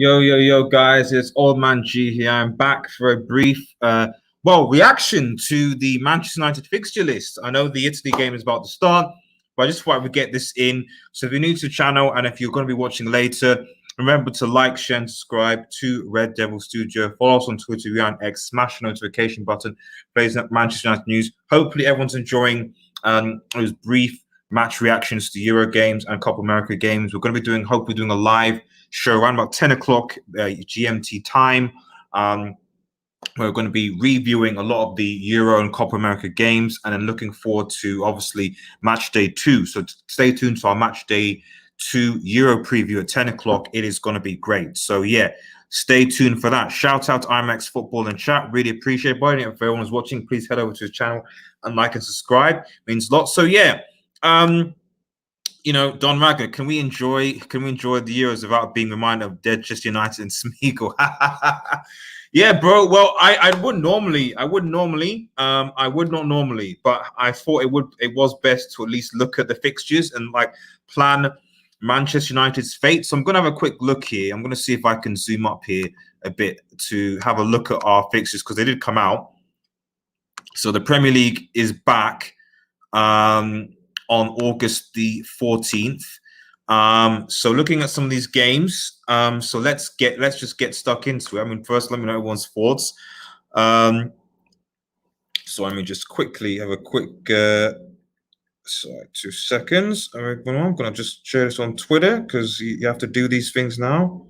Yo, guys, it's Old Man G here. I'm back for a brief, reaction to the Manchester United fixture list. I know the Italy game is about to start, but I just thought I would get this in. So if you're new to the channel and if you're going to be watching later, remember to like, share, and subscribe to Red Devil Studio. Follow us on Twitter, we are on X, smash the notification button, blazing up Manchester United news. Hopefully everyone's enjoying those brief match reactions to Euro games and Copa America games. We're going to be hopefully doing a live show around about 10 o'clock GMT time. We're going to be reviewing a lot of the Euro and Copa America games and then looking forward to obviously match day 2. So stay tuned to our match day 2 Euro preview at 10 o'clock. It is going to be great. So yeah, stay tuned for that. Shout out to IMAX Football in chat. Really appreciate it. If everyone's watching, please head over to his channel and like and subscribe. It means a lot. So yeah, you know, Don Raga, can we enjoy the Euros without being reminded of dead Manchester United and Smeagol? Yeah, bro. Well, I would not normally, but I thought it was best to at least look at the fixtures and like plan Manchester United's fate. So I'm gonna have a quick look here. I'm gonna see if I can zoom up here a bit to have a look at our fixtures because they did come out. So the Premier League is back on August the 14th. So looking at some of these games, so let's just get stuck into it. I mean, first, let me know everyone's thoughts. So let me just quickly have a quick, sorry, 2 seconds. All right, I'm gonna just share this on Twitter because you have to do these things now.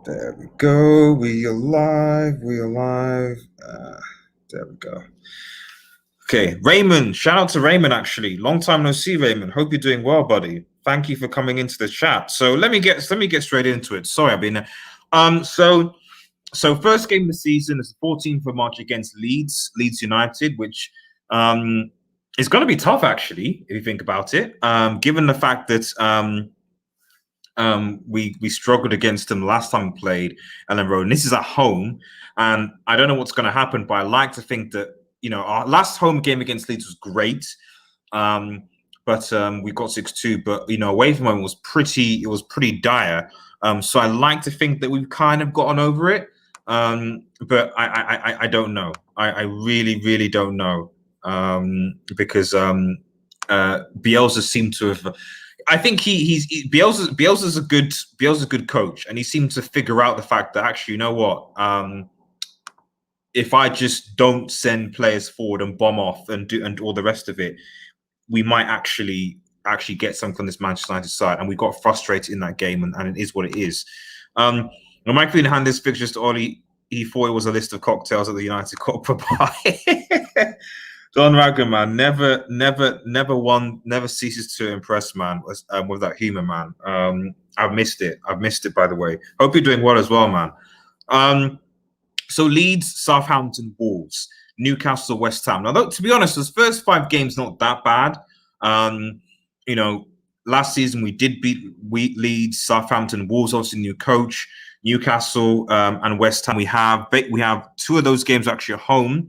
There we go. We are live. There we go. Okay, Raymond. Shout out to Raymond, actually. Long time no see, Raymond. Hope you're doing well, buddy. Thank you for coming into the chat. So let me get straight into it. Sorry, I've been so first game of the season is the 14th of March against Leeds United, which is going to be tough, actually, if you think about it, given the fact that we struggled against them last time we played Ellen Road, and this is at home. And I don't know what's going to happen, but I like to think that, you know, our last home game against Leeds was great, but we got 6-2. But you know, away from home it was pretty dire. So I like to think that we've kind of gotten over it. But I don't know. I really don't know, because Bielsa seemed to have. I think Bielsa's a good coach, and he seemed to figure out the fact that actually, you know what, if I just don't send players forward and bomb off and all the rest of it, we might actually get something on this Manchester United side. And we got frustrated in that game, and it is what it is. I might be hand this fixtures to Ollie. He thought it was a list of cocktails at the United Copper Pie. Don Raglan, man, never ceases to impress, man, with that humor, man. I've missed it. By the way. Hope you're doing well as well, man. So Leeds, Southampton, Wolves, Newcastle, West Ham. Now, to be honest, those first 5 games not that bad. You know, last season we did beat Leeds, Southampton, Wolves, obviously new coach, Newcastle, and West Ham. We have 2 of those games actually at home.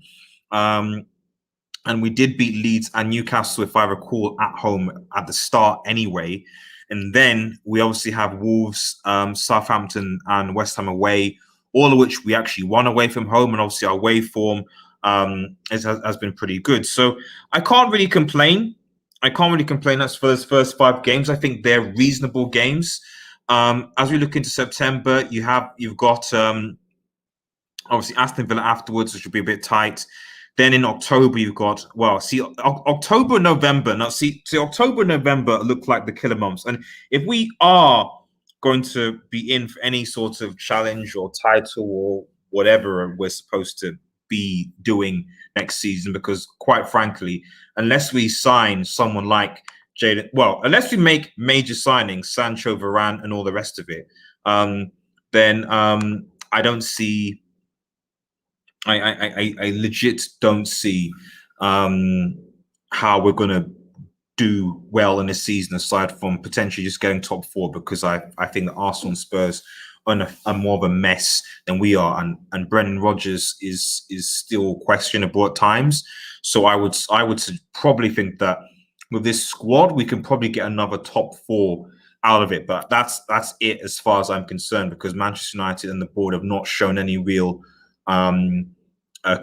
And we did beat Leeds and Newcastle, if I recall, at home at the start anyway. And then we obviously have Wolves, Southampton, and West Ham away, all of which we actually won away from home. And obviously our away form has been pretty good. So I can't really complain. That's for those first 5 games. I think they're reasonable games. As we look into September, you've got obviously Aston Villa afterwards, which will be a bit tight. Then in October, you've got, October, November. Now, October, November look like the killer months. And if we are going to be in for any sort of challenge or title or whatever we're supposed to be doing next season, because quite frankly, unless we sign someone like Jadon, unless we make major signings, Sancho, Varane, and all the rest of it, then I don't see. I legit don't see how we're going to do well in this season, aside from potentially just getting top 4, because I think that Arsenal and Spurs are more of a mess than we are, and Brendan Rodgers is still questionable at times. So I would probably think that with this squad we can probably get another top 4 out of it, but that's it as far as I'm concerned, because Manchester United and the board have not shown any real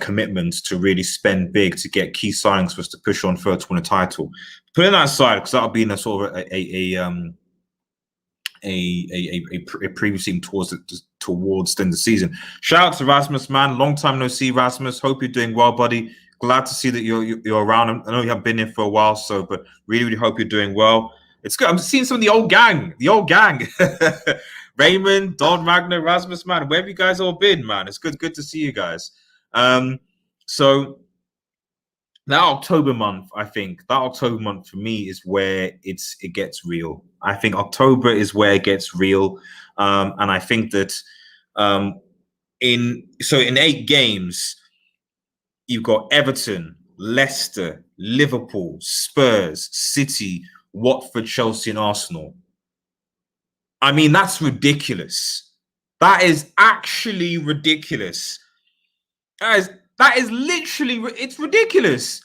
commitment to really spend big to get key signings for us to push on further to win a title. Putting that aside, because that'll be in a sort of a previous team towards the end of the season. Shout out to Rasmus, man. Long time no see, Rasmus. Hope you're doing well, buddy. Glad to see that you're around. I know you haven't been here for a while, but really hope you're doing well. It's good. I'm seeing some of the old gang. Raymond, Don Magna, Rasmus, man. Where have you guys all been, man? It's good to see you guys. So that October month, I think for me is where it gets real. I think October is where it gets real, and I think that in 8 games, you've got Everton, Leicester, Liverpool, Spurs, City, Watford, Chelsea, and Arsenal. I mean, that's ridiculous. That is actually ridiculous. That is literally, it's ridiculous.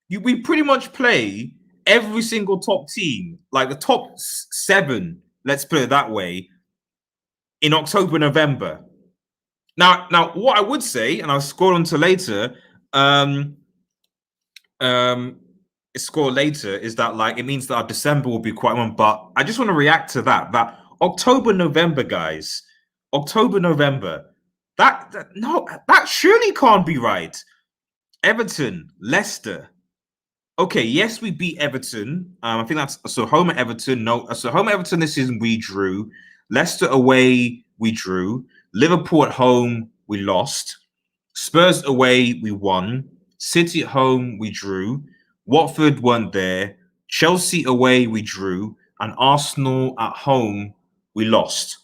We pretty much play every single top team, like the top 7, let's put it that way, in October, November. Now, what I would say, and I'll scroll on to later, score later, is that like it means that our December will be quite one. But I just want to react to that October, November, guys. October, November. That surely can't be right. Everton, Leicester. Okay, yes, we beat Everton. I think that's so home at Everton. No, so home at Everton this season we drew. Leicester away we drew. Liverpool at home we lost. Spurs away we won. City at home we drew. Watford weren't there. Chelsea away we drew, and Arsenal at home we lost.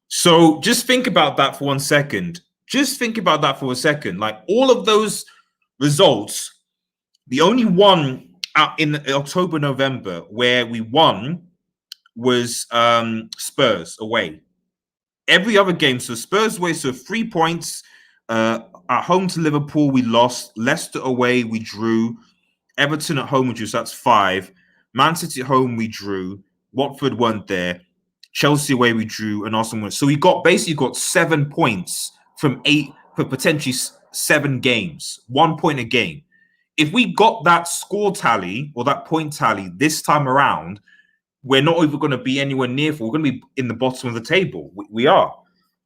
So just think about that for 1 second. Like all of those results, the only one in October, November where we won was Spurs away. Every other game, so Spurs away, so 3 points. At home to Liverpool, we lost. Leicester away, we drew. Everton at home, we drew, so that's 5. Man City at home, we drew. Watford weren't there. Chelsea away we drew, and Arsenal won. So we basically got 7 points from 8 for potentially 7 games, 1 point a game. If we got that score tally or that point tally this time around, we're not even going to be anywhere near. We're going to be in the bottom of the table. We are.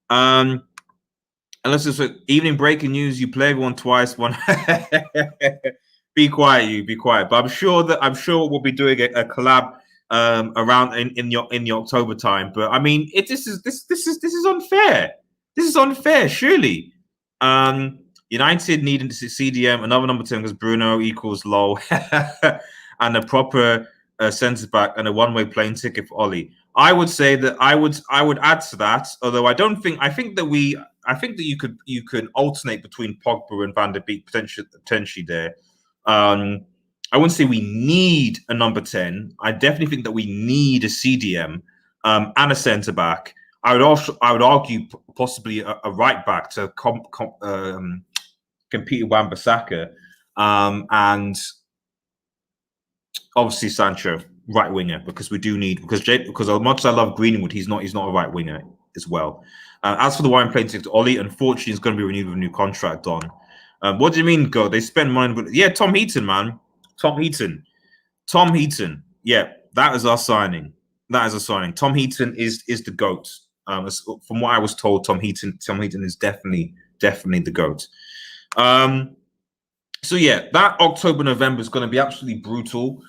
Unless it's evening breaking news, you play everyone twice. One. Be quiet, you. Be quiet. But I'm sure we'll be doing a collab around in the October time. But I mean, this is unfair. This is unfair, surely. United needing to CDM another number 10 because Bruno equals low, and a proper centre back and a one-way plane ticket for Ollie. I would say that I would add to that. Although I think that you could alternate between Pogba and Van der Beek potentially there. I wouldn't say we need a number 10. I definitely think that we need a CDM and a centre back. I would argue possibly a right back to compete with Wan-Bissaka, and obviously Sancho, right winger, because we do need because as much as I love Greenwood, he's not a right winger as well. As for the wine playing ticket, Ollie, unfortunately, is going to be renewed with a new contract on. What do you mean, go? They spend money, but yeah, Tom Heaton, man, Tom Heaton. Yeah, that is our signing. That is a signing. Tom Heaton is the GOAT. From what I was told, Tom Heaton is definitely the GOAT. So yeah, that October, November is going to be absolutely brutal.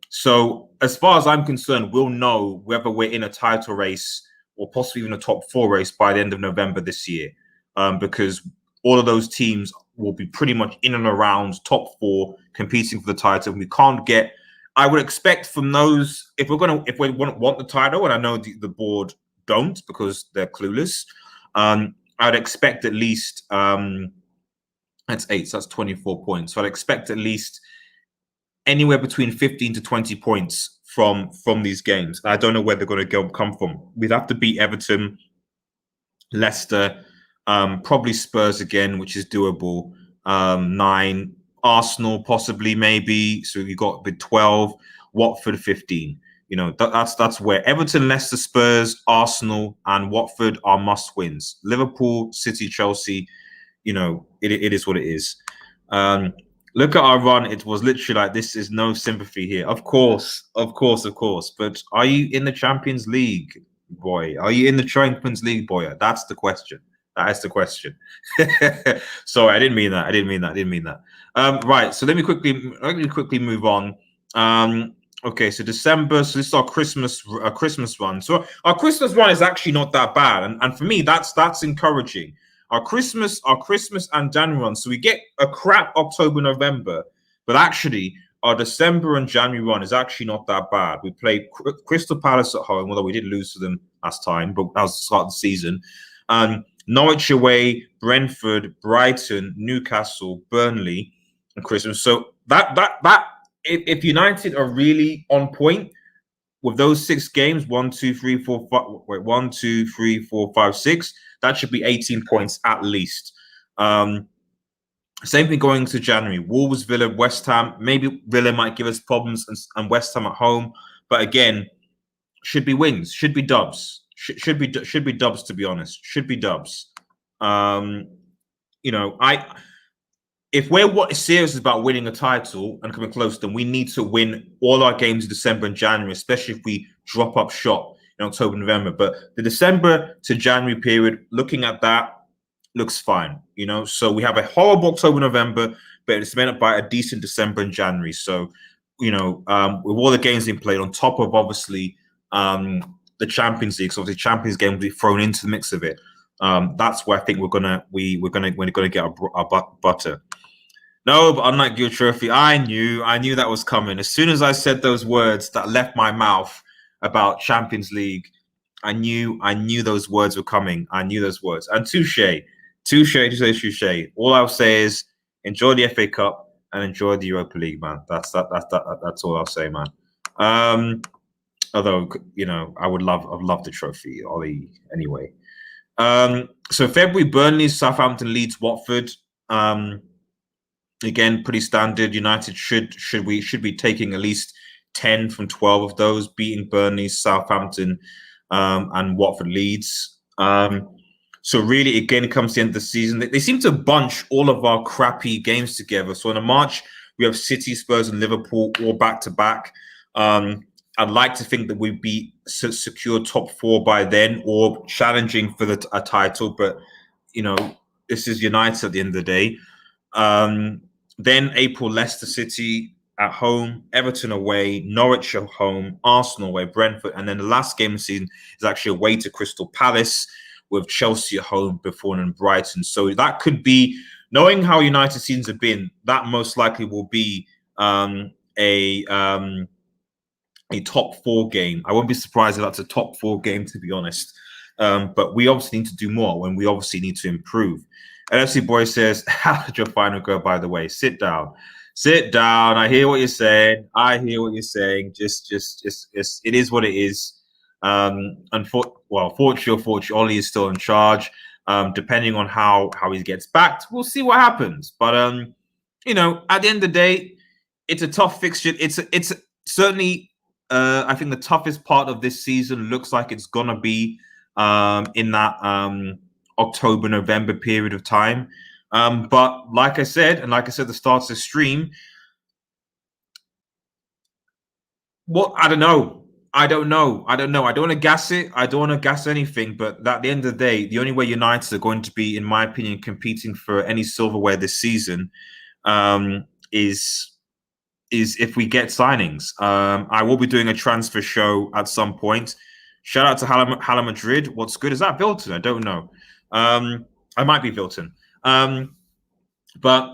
So as far as I'm concerned, we'll know whether we're in a title race or possibly even a top 4 race by the end of November this year, because all of those teams will be pretty much in and around top 4 competing for the title. We can't get. I would expect from those, if we want the title, and I know the board don't because they're clueless. I'd expect at least that's 8, so that's 24 points. So I'd expect at least anywhere between 15 to 20 points from these games. I don't know where they're going to come from. We'd have to beat Everton, Leicester, probably Spurs again, which is doable. 9, Arsenal possibly, maybe. So you got the 12, Watford 15. You know, that's where Everton, Leicester, Spurs, Arsenal, and Watford are must wins. Liverpool, City, Chelsea. You know, it is what it is. Look at our run. It was literally like, this is no sympathy here. Of course. But are you in the Champions League, boy? Are you in the Champions League, boy? That's the question. That is the question. Sorry, I didn't mean that. Right. So let me quickly move on. Okay, so December. So this is our Christmas run. So our Christmas run is actually not that bad, and for me, that's encouraging. Our Christmas and January run. So we get a crap October, November, but actually our December and January run is actually not that bad. We played Crystal Palace at home, although we did lose to them last time, but that was the start of the season. Norwich away, Brentford, Brighton, Newcastle, Burnley, and Christmas. So that if United are really on point with those 6 games, 1, 2, 3, 4, 5. Wait, 1, 2, 3, 4, 5, 6. That should be 18 points at least. Same thing going to January. Wolves, Villa, West Ham. Maybe Villa might give us problems, and West Ham at home. But again, should be wins. Should be dubs. Should be dubs, to be honest. Should be dubs. You know, if we're serious about winning a title and coming close, then we need to win all our games in December and January, especially if we drop up shot in October, November. But the December to January period, looking at that, looks fine. You know, so we have a horrible October, November, but it's made up by a decent December and January. So, you know, with all the games being played on top of obviously the Champions League, so the Champions game will be thrown into the mix of it. That's where I think we're gonna get our butter. No, but unlike your trophy, I knew that was coming. As soon as I said those words that left my mouth about Champions League, I knew those words were coming. I knew those words. And touche. All I'll say is enjoy the FA Cup and enjoy the Europa League, man. That's all I'll say, man. Although, you know, I've loved the trophy, Ollie, anyway. So February, Burnley, Southampton, Leeds, Watford. Again, pretty standard. United should be taking at least 10 from 12 of those, beating Burnley, Southampton, and Watford, Leeds. So really, again, it comes to the end of the season. They seem to bunch all of our crappy games together. So in March, we have City, Spurs, and Liverpool all back-to-back. I'd like to think that we'd be secure top 4 by then, or challenging for a title. But, you know, this is United at the end of the day. Then April, Leicester City at home, Everton away, Norwich at home, Arsenal away, Brentford. And then the last game of the season is actually away to Crystal Palace, with Chelsea at home before and Brighton. So that could be, knowing how United seasons have been, that most likely will be a top 4 game. I won't be surprised if that's a top 4 game, to be honest. But we obviously need to do more when we obviously need to improve. LFC Boy says, how did your final go, by the way? Sit down. Sit down. I hear what you're saying. Just it is what it is. Fortunately, Ollie is still in charge. Depending on how he gets backed, we'll see what happens. But at the end of the day, it's a tough fixture. It's certainly I think the toughest part of this season looks like it's gonna be in that October, November period of time. But like I said, at the start of the stream, I don't know. I don't want to gas it. I don't want to gas anything. But at the end of the day, the only way United are going to be, in my opinion, competing for any silverware this season is if we get signings. I will be doing a transfer show at some point. Shout out to Hala Madrid. What's good? Is that Vilton? I don't know. I might be Vilton. But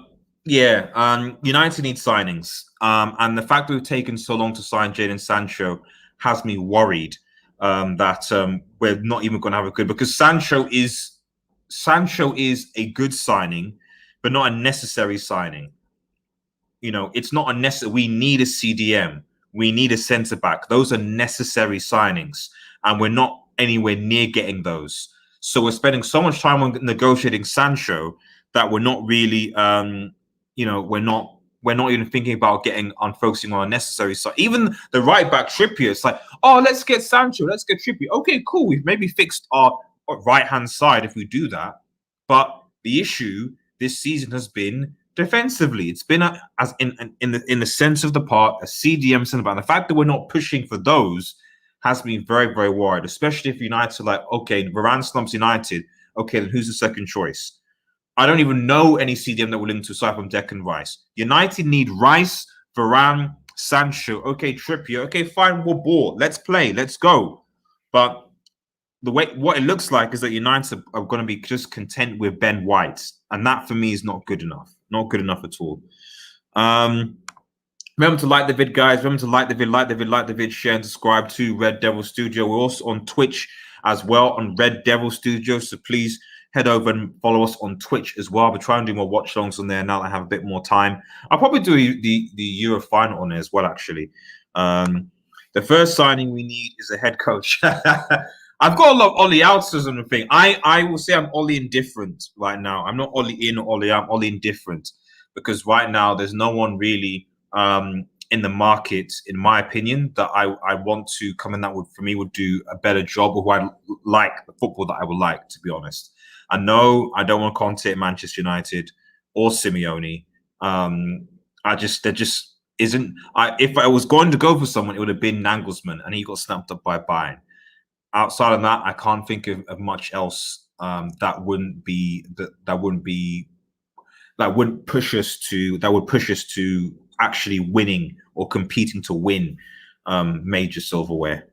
yeah, United need signings. And the fact that we've taken so long to sign Jadon Sancho has me worried that we're not even going to have a good, because Sancho is a good signing, but not a necessary signing. It's not a necessary. We need a CDM. We need a centre back. Those are necessary signings, and we're not anywhere near getting those. So we're spending so much time on negotiating Sancho that we're not really, we're not even thinking about focusing on a necessary side. Even the right back Trippier, it's like, oh, let's get Sancho, let's get Trippier. Okay, cool. We've maybe fixed our right hand side if we do that. But the issue this season has been defensively. It's been as in the sense of the part, a CDM centre back. And the fact that we're not pushing for those has been very, very worried, especially if United are like, okay, Varane slumps United. Okay, then who's the second choice? I don't even know any CDM that will link to aside from Declan Rice. United need Rice, Varane, Sancho. Okay, Trippier. Okay, fine, we'll ball. Let's play. Let's go. But what it looks like is that United are going to be just content with Ben White, and that for me is not good enough. Not good enough at all. Remember to like the vid, guys. Remember to like the vid, share and subscribe to Red Devil Studio. We're also on Twitch as well, on Red Devil Studio. So please head over and follow us on Twitch as well. I'll be trying to do more watch longs on there now that I have a bit more time. I'll probably do the Euro final on there as well, actually. The first signing we need is a head coach. I've got a lot of Ollie outers on the thing. I will say I'm Ollie indifferent right now. I'm not Ollie in or Ollie out. I'm Ollie indifferent, because right now there's no one really in the market, in my opinion, that I want to come in that would do a better job, or who I like, the football that I would like, to be honest. I know I don't want Conte at Manchester United or Simeone. There just isn't. If I was going to go for someone, it would have been Nagelsmann, and he got snapped up by Bayern. Outside of that, I can't think of much else that would push us to actually winning or competing to win major silverware.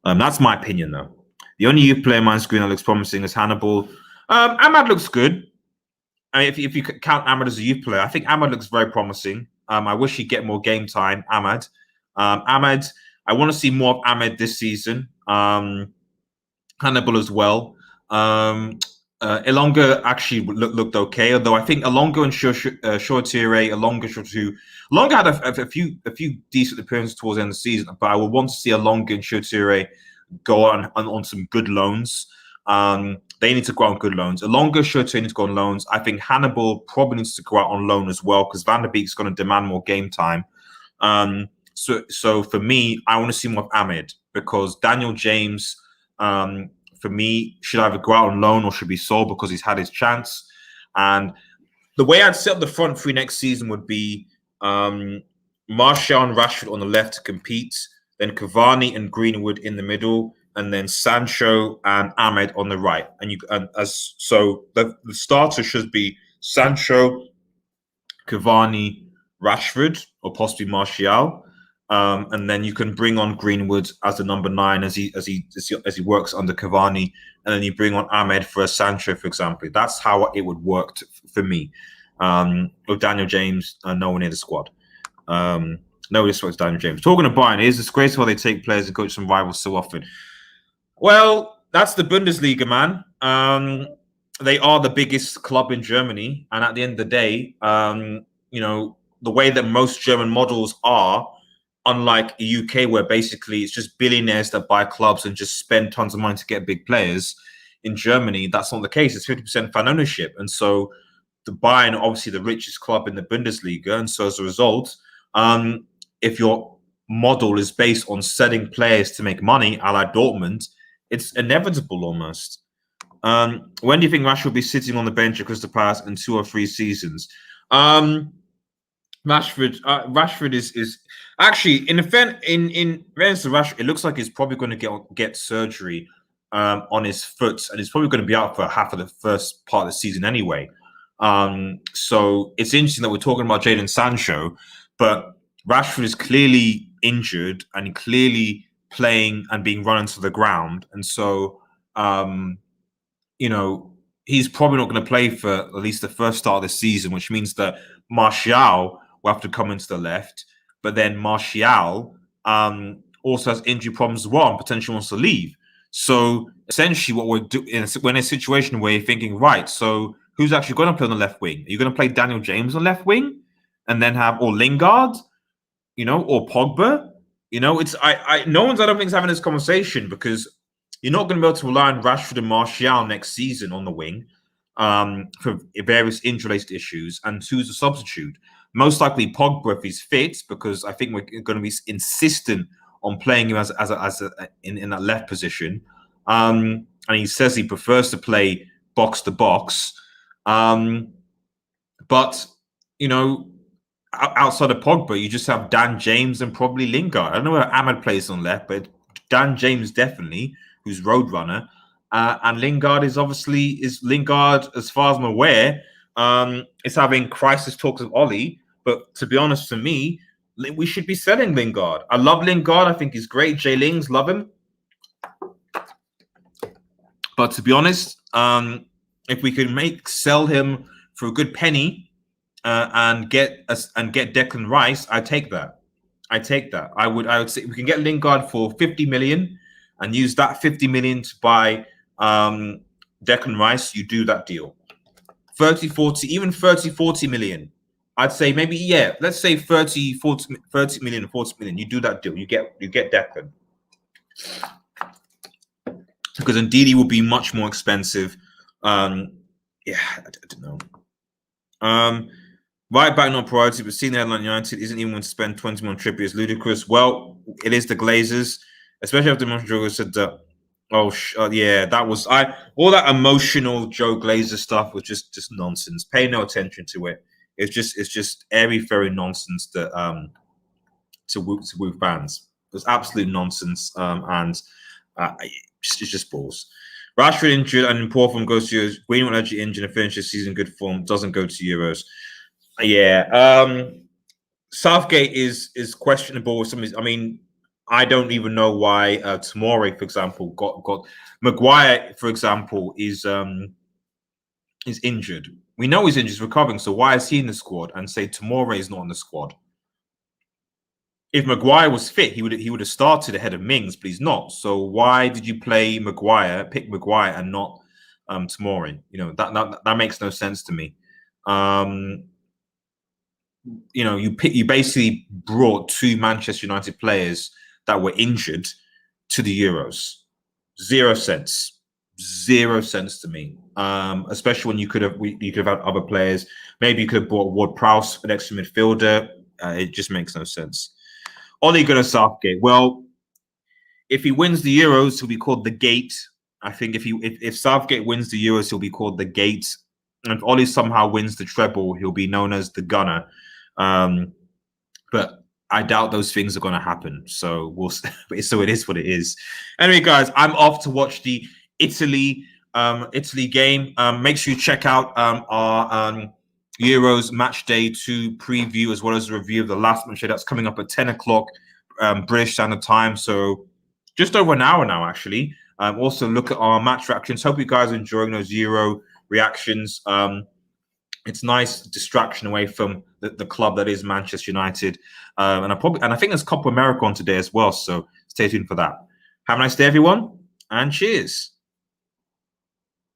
That's my opinion, though. The only youth player on my screen that looks promising is Hannibal. Ahmad looks good. I mean, if you count Ahmad as a youth player, I think Ahmad looks very promising. I wish he'd get more game time, Ahmad. I want to see more of Ahmad this season. Hannibal as well. Elonga actually looked okay, although I think Elonga and Elonga had a few decent appearances towards the end of the season, but I would want to see Elonga and Shotire go on some good loans. They need to go on good loans. Elonga, Shotire need to go on loans. I think Hannibal probably needs to go out on loan as well, because Van der Beek's going to demand more game time. So for me, I want to see more of Ahmed, because Daniel James, for me, should either go out on loan or should be sold because he's had his chance. And the way I'd set up the front three next season would be Martial and Rashford on the left to compete, then Cavani and Greenwood in the middle, and then Sancho and Ahmed on the right. The starter should be Sancho, Cavani, Rashford, or possibly Martial. And then you can bring on Greenwood as the number 9 as he works under Cavani, and then you bring on Ahmed for a Sancho, for example. That's how it would work for me. With Daniel James, no one in the squad. No disrespect to Daniel James. Talking of Bayern, it is disgraceful they take players and coach some rivals so often. Well, that's the Bundesliga, man. They are the biggest club in Germany, and at the end of the day, the way that most German models are, unlike the UK, where basically it's just billionaires that buy clubs and just spend tons of money to get big players. In Germany, that's not the case. It's 50% fan ownership, and so the Bayern are obviously the richest club in the Bundesliga, and so as a result, if your model is based on selling players to make money, a la Dortmund, it's inevitable almost. When do you think Rashford will be sitting on the bench at Crystal Palace in 2 or 3 seasons? Rashford is actually in fairness to Rashford, it looks like he's probably going to get surgery on his foot, and he's probably going to be out for half of the first part of the season anyway. So it's interesting that we're talking about Jadon Sancho, but Rashford is clearly injured and clearly playing and being run into the ground, and so he's probably not going to play for at least the first start of the season, which means that Martial will have to come into the left, but then Martial also has injury problems as well and potentially wants to leave. So essentially what we're doing, we're in a situation where you're thinking, right, so who's actually going to play on the left wing? Are you going to play Daniel James on left wing and then have or Lingard, or Pogba? No one's, I don't think, is having this conversation, because you're not going to be able to rely on Rashford and Martial next season on the wing for various injury-related issues. And who's the substitute? Most likely Pogba if he's fit, because I think we're going to be insistent on playing him in that left position. And he says he prefers to play box to box. But outside of Pogba, you just have Dan James and probably Lingard. I don't know where Ahmed plays on left, but Dan James definitely, who's Roadrunner, and Lingard is Lingard, as far as I'm aware, is having crisis talks with Ollie. But to be honest, for me, we should be selling Lingard. I love Lingard. I think he's great. Jay Lings, love him. But to be honest, if we could sell him for a good penny and get Declan Rice, I take that. I would say we can get Lingard for 50 million and use that 50 million to buy Declan Rice. You do that deal. 30, 40 million. I'd say maybe, let's say 40 million, 40 million. You do that deal. You get Declan. Because indeed he will be much more expensive. I don't know. Right back not priority, but seeing the headline United isn't even going to spend 20 million on Trippier is ludicrous. Well, it is the Glazers, especially after Montreal said that. That was all that emotional Joe Glazer stuff was just nonsense. Pay no attention to it. It's just airy fairy nonsense that to woo fans. It was absolute nonsense, and it's just balls. Rashford injured and in poor form goes to Euros. Greenwood actually injured and finishes season good form, doesn't go to Euros. Southgate is questionable with some of his. I mean, I don't even know why Tomori, for example, got Maguire, for example, is injured. We know he's injured, he's recovering. So why is he in the squad? And say Tomori is not in the squad. If Maguire was fit, he would have started ahead of Mings, but he's not. So why did you pick Maguire and not Tomori? That makes no sense to me. You basically brought 2 Manchester United players that were injured to the Euros. 0 cents. 0 cents to me. Especially when you could have had other players. Maybe you could have brought Ward-Prowse, an extra midfielder. It just makes no sense. Ole Gunnar Southgate. Well, if he wins the Euros, he'll be called the Gate. I think if Southgate wins the Euros, he'll be called the Gate. And if Ole somehow wins the treble, he'll be known as the Gunner. But I doubt those things are going to happen. So so it is what it is. Anyway, guys, I'm off to watch the Italy game. Make sure you check out our Euros match day 2 preview, as well as a review of the last match day that's coming up at 10 o'clock British Standard Time. So just over an hour now, actually. Also look at our match reactions. Hope you guys are enjoying those Euro reactions. It's nice distraction away from the club that is Manchester United. And I think there's Copa America on today as well. So stay tuned for that. Have a nice day, everyone, and cheers.